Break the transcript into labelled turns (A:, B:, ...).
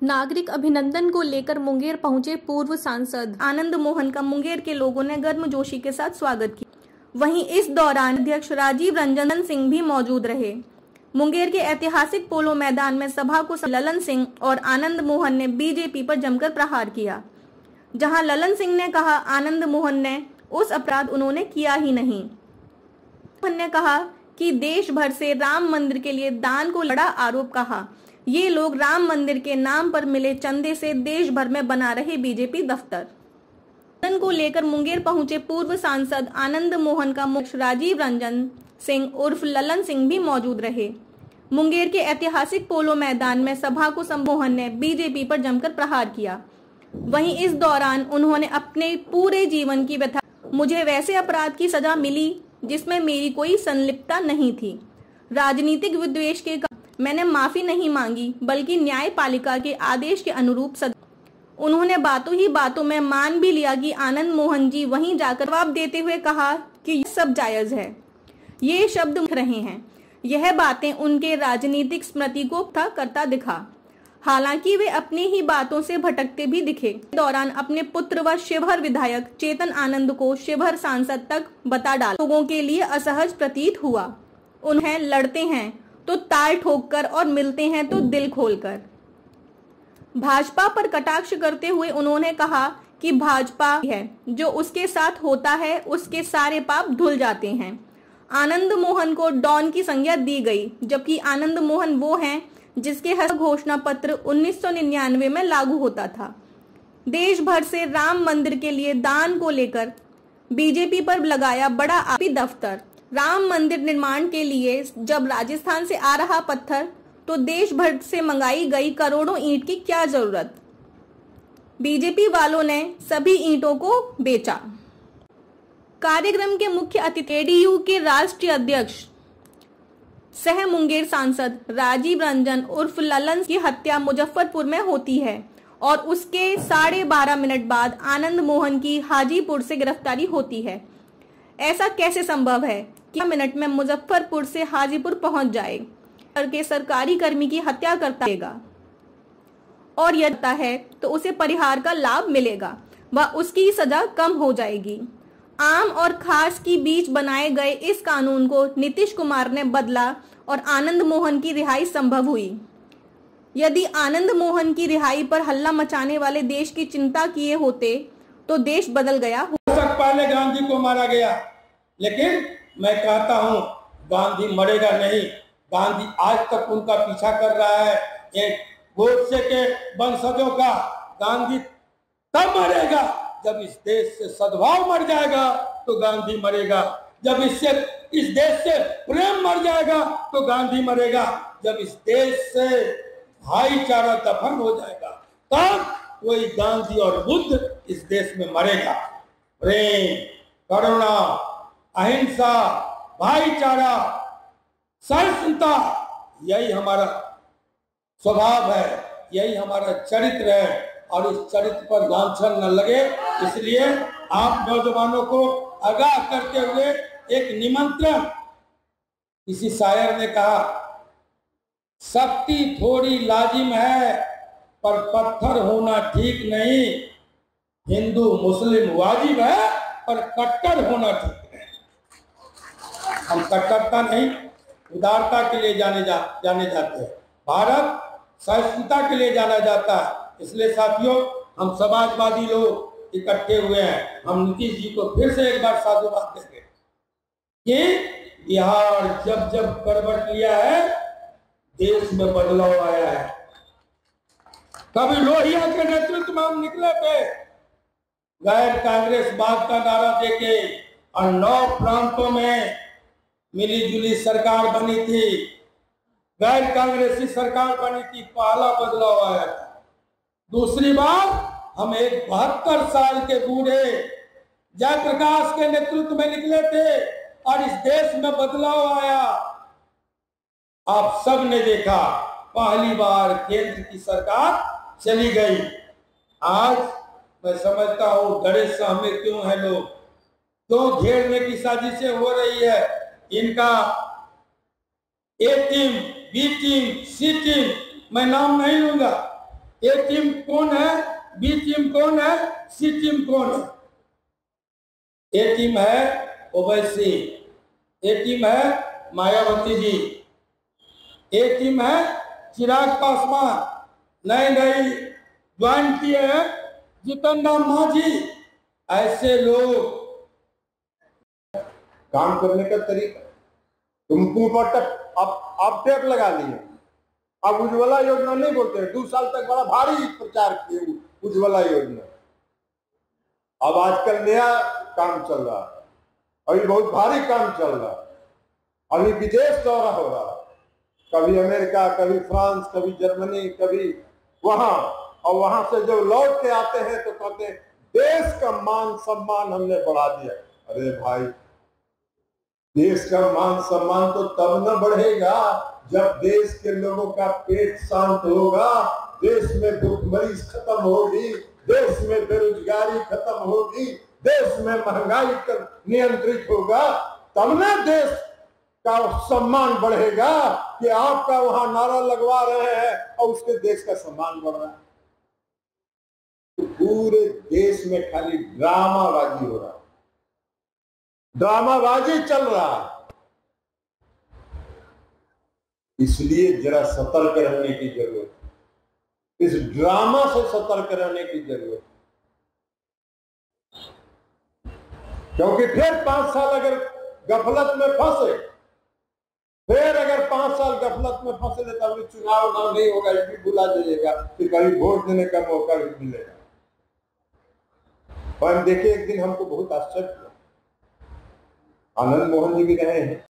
A: नागरिक अभिनंदन को लेकर मुंगेर पहुंचे पूर्व सांसद आनंद मोहन का मुंगेर के लोगों ने गर्मजोशी के साथ स्वागत किया। वहीं इस दौरान अध्यक्ष राजीव रंजन सिंह भी मौजूद रहे। मुंगेर के ऐतिहासिक पोलो मैदान में सभा को ललन सिंह और आनंद मोहन ने बीजेपी पर जमकर प्रहार किया, जहां ललन सिंह ने कहा आनंद मोहन ने उस अपराध उन्होंने किया ही नहीं। मोहन ने कहा कि देश भर से राम मंदिर के लिए दान को लड़ा आरोप कहा ये लोग राम मंदिर के नाम पर मिले चंदे से देश भर में बना रहे बीजेपी दफ्तर। को लेकर मुंगेर पहुंचे पूर्व सांसद आनंद मोहन का मुख्य राजीव रंजन सिंह उर्फ ललन सिंह भी मौजूद रहे। मुंगेर के ऐतिहासिक पोलो मैदान में सभा को मोहन ने बीजेपी पर जमकर प्रहार किया। वहीं इस दौरान उन्होंने अपने पूरे जीवन की व्यथा, मुझे वैसे अपराध की सजा मिली जिसमें मेरी कोई संलिप्तता नहीं थी। राजनीतिक विद्वेष के मैंने माफी नहीं मांगी, बल्कि न्यायपालिका के आदेश के अनुरूप उन्होंने बातों ही बातों में मान भी लिया कि आनंद मोहन जी वहीं जाकर जवाब देते हुए कहा कि यह सब जायज है। ये शब्द रहे हैं, यह बातें उनके राजनीतिक स्मृति को करता दिखा। हालांकि वे अपनी ही बातों से भटकते भी दिखे। इस दौरान अपने पुत्र व शिवहर विधायक चेतन आनंद को शिवहर सांसद तक बता डाला। लोगों के लिए असहज प्रतीत हुआ। उन्हें लड़ते हैं तो ताल ठोककर और मिलते हैं तो दिल खोलकर। भाजपा पर कटाक्ष करते हुए उन्होंने कहा कि भाजपा है जो उसके साथ होता है उसके सारे पाप धुल जाते हैं। आनंद मोहन को डॉन की संज्ञा दी गई, जबकि आनंद मोहन वो हैं जिसके हस्त घोषणा पत्र 1999 में लागू होता था। देश भर से राम मंदिर के लिए दान को लेकर बीजेपी पर लगाया बड़ा आरोपी दफ्तर। राम मंदिर निर्माण के लिए जब राजस्थान से आ रहा पत्थर तो देश भर से मंगाई गई करोड़ों ईंट की क्या जरूरत। बीजेपी वालों ने सभी ईंटों को बेचा। कार्यक्रम के मुख्य अतिथि एडीयू के राष्ट्रीय अध्यक्ष सह मुंगेर सांसद राजीव रंजन उर्फ ललन की हत्या मुजफ्फरपुर में होती है और उसके 12.5 मिनट बाद आनंद मोहन की हाजीपुर से गिरफ्तारी होती है। ऐसा कैसे संभव है कि मिनट में मुजफ्फरपुर से हाजीपुर पहुंच जाए करके सरकारी कर्मी की हत्या करता रहेगा और यदि है तो उसे परिहार का लाभ मिलेगा व उसकी सजा कम हो जाएगी। आम और खास की बीच बनाए गए इस कानून को नीतीश कुमार ने बदला और आनंद मोहन की रिहाई संभव हुई। यदि आनंद मोहन की रिहाई पर हल्ला मचाने वाले देश की चिंता किए होते तो देश बदल गया।
B: पहले गांधी को मारा गया, लेकिन मैं कहता हूं गांधी मरेगा नहीं। गांधी आज तक उनका पीछा कर रहा है। एक गोडसे के वंशजों का गांधी तब मरेगा जब इस देश से सद्भाव मर जाएगा तो गांधी मरेगा। जब इस देश से प्रेम मर जाएगा तो गांधी मरेगा। जब इस देश से भाईचारा दफन हो जाएगा तब कोई गांधी और बुद्ध इस देश में मरेगा। प्रेम, करुणा, अहिंसा, भाईचारा, सहिष्णुता, यही हमारा स्वभाव है, यही हमारा चरित्र है और इस चरित्र पर लांछन न लगे, इसलिए आप नौजवानों को आगाह करते हुए एक निमंत्रण। किसी शायर ने कहा, शक्ति थोड़ी लाजिम है पर पत्थर होना ठीक नहीं। हिंदू मुस्लिम वाजिब है पर कट्टर होना ठीक नहीं। हम कट्टरता नहीं, उदारता के लिए जाने जाते हैं। भारत सहिष्णुता के लिए जाना जाता है। इसलिए साथियों, हम समाजवादी लोग इकट्ठे हुए हैं। हम नीतीश जी को फिर से एक बार साधुवाद देंगे कि बिहार जब जब करवट लिया है देश में बदलाव आया है। कभी लोहिया के नेतृत्व में हम निकले थे, गैर कांग्रेस बात का नारा देके, और 9 प्रांतों में मिली जुली सरकार बनी थी, गैर कांग्रेसी सरकार बनी थी, पहला बदलाव आया था। दूसरी बार हम एक 72 साल के बूढ़े जयप्रकाश के नेतृत्व में निकले थे और इस देश में बदलाव आया। आप सब ने देखा, पहली बार केंद्र की सरकार चली गई। आज मैं समझता हूं डरे सहमे क्यों है लोग, क्यों घेरने की साजिशें हो रही है। इनका ए टीम, बी टीम, सी टीम, मैं नाम नहीं लूंगा, ए टीम कौन है, बी टीम कौन है, सी टीम कौन है? ए टीम है ओवैसी, ए टीम है मायावती जी, ए टीम है चिराग पासवान, नई नई ज्वाइन किए हैं जीतन राम मांझी। ऐसे लोग
C: काम करने का तरीका, तुमको पर अब टेप लगा लिए। अब उज्ज्वला योजना नहीं बोलते हैं, 2 साल तक बड़ा भारी प्रचार किए उज्ज्वला योजना। अब आजकल नया काम चल रहा है, अभी बहुत भारी काम चल रहा है। अभी विदेश दौरा हो रहा है, कभी अमेरिका, कभी फ्रांस, कभी जर्मनी, कभी वहां, और वहां से जब लौट के आते हैं तो कहते हैं देश का मान सम्मान हमने बढ़ा दिया। अरे भाई, देश का मान सम्मान तो तब न बढ़ेगा जब देश के लोगों का पेट शांत होगा, देश में भूखमरी खत्म होगी, देश में बेरोजगारी खत्म होगी, देश में महंगाई नियंत्रित होगा, तब न देश का सम्मान बढ़ेगा। कि आपका वहां नारा लगवा रहे हैं और उसके देश का सम्मान बढ़ रहा है। तो पूरे देश में खाली ड्रामाबाजी हो रहा है, ड्रामाबाजी चल रहा है। इसलिए जरा सतर्क रहने की जरूरत है, इस ड्रामा से सतर्क रहने की जरूरत है। क्योंकि फिर 5 साल अगर गफलत में फंसे, फिर अगर 5 साल गफलत में फंसे तो अभी चुनाव ना नहीं होगा, ये भी भुला जाइएगा कि कभी वोट देने का मौका भी मिलेगा। और देखिए, एक दिन हमको बहुत आश्चर्य हुआ, आनंद मोहन जी भी रहे हैं,